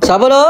Siapa tu?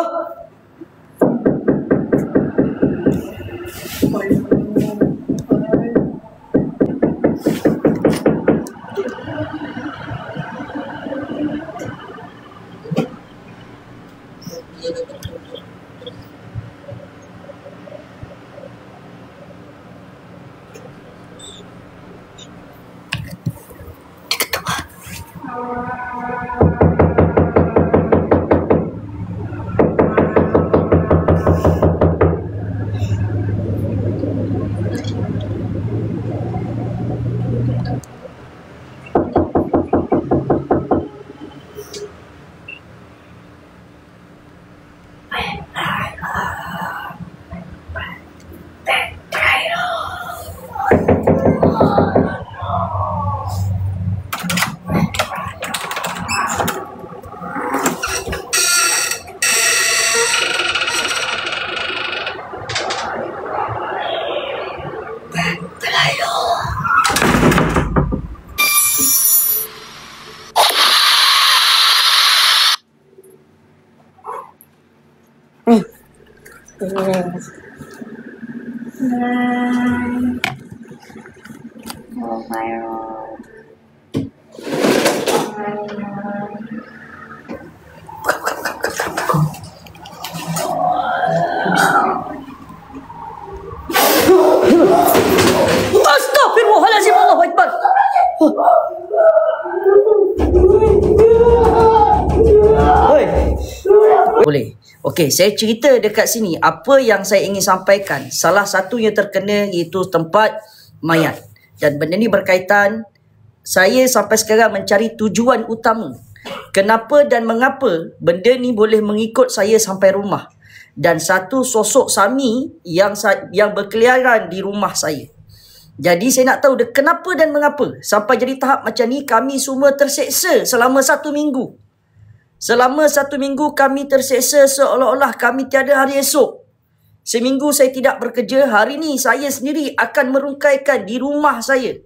Oh my God. Astaghfirullahalazim, Allahu Akbar. Oi. Boleh. Okey, saya cerita dekat sini apa yang saya ingin sampaikan. Salah satu yang terkena iaitu tempat mayat. Dan benda ni berkaitan, saya sampai sekarang mencari tujuan utama. Kenapa dan mengapa benda ni boleh mengikut saya sampai rumah. Dan satu sosok Sami yang berkeliaran di rumah saya. Jadi saya nak tahu kenapa dan mengapa sampai jadi tahap macam ni kami semua terseksa selama 1 minggu. Selama 1 minggu kami terseksa seolah-olah kami tiada hari esok. Seminggu saya tidak bekerja, hari ni saya sendiri akan merungkaikan di rumah saya.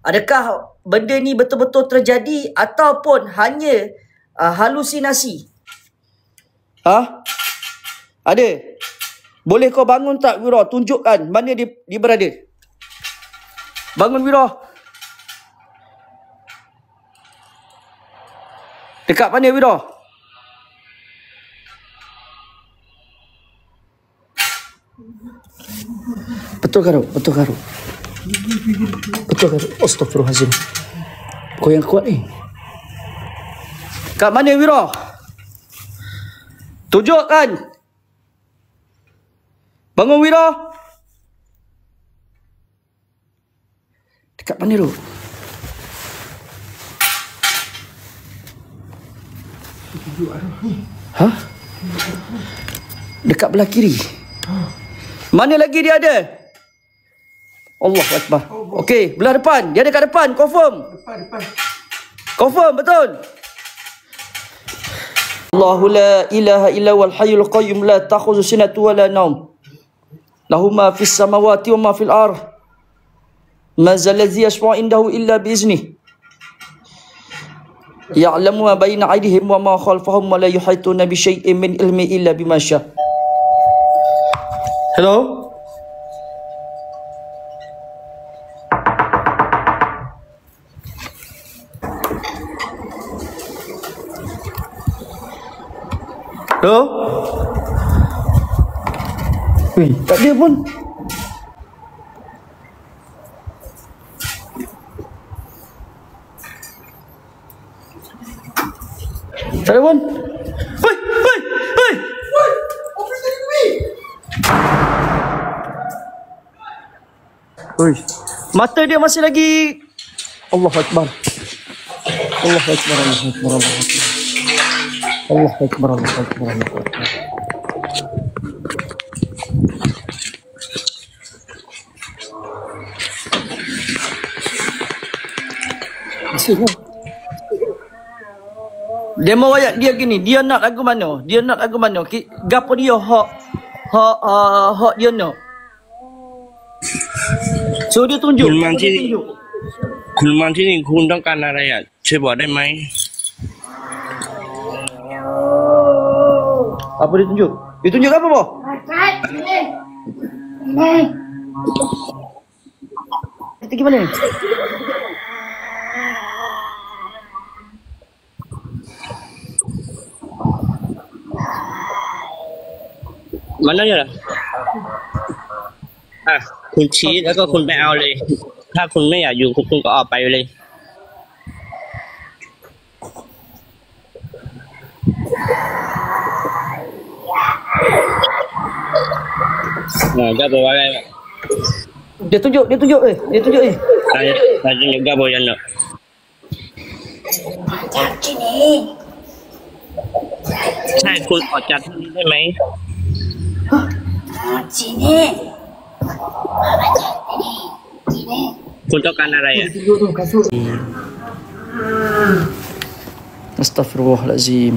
Adakah benda ni betul-betul terjadi ataupun hanya halusinasi? Ada? Boleh kau bangun tak, Wira? Tunjukkan mana dia berada. Bangun, Wira. Dekat mana, Wira? Betul Karuk, betul Karuk. Betul Karuk. Astaghfirullahalazim. Kau yang kuat ni. Kat mana, Wira? Tunjukkan. Bangun, Wira. Dekat mana tu? Hah? Dekat belah kiri. Mana lagi dia ada? Allahu Akbar. Okey, belah depan. Dia ada kat depan, confirm. Depan. Confirm, betul. Allahu la ilaha illa wal hayyul qayyum la ta'khudhu sinatun wa la naum. Lahu ma fis samawati wa ma fil ardh. Ma zal ladzi yashfa'u indahu illa bi iznihi. Ya'lamu ma baina aydihim wa ma khalfahum wa la yuhituna bi syai'in min ilmi illa bima syaa. Hello? Hello? Tak ada pun. Tak ada pun. Hei! Oi, mata dia masih lagi. Allahu Akbar. Allahu Akbar. Allahu Akbar. Allahu Akbar. Allahu Akbar. Allahu Akbar. Dia mau ayat dia gini, dia nak lagu mana? Dia nak lagu mana? Gapo dia hak dia nak. So dia tunjuk. คุณมาที่นี่คุณต้องการอะไรอ่ะช่วยบอกได้ไหม Apa dia tunjuk? Dia tunjuk apa, boh? Kita pergi mana ni? Mana je lah? คุณชี้แล้วก็คุณไปเอาเลย ถ้าคุณไม่อยากอยู่คุณก็ออกไปเลย Gak bawa kan? Dia tunjuk. Dia tunjuk. Tadi juga boleh nak. Saya kun ocak niได้ไหม คุณต้องการอะไรอ่ะ Astaghfirullahalazim.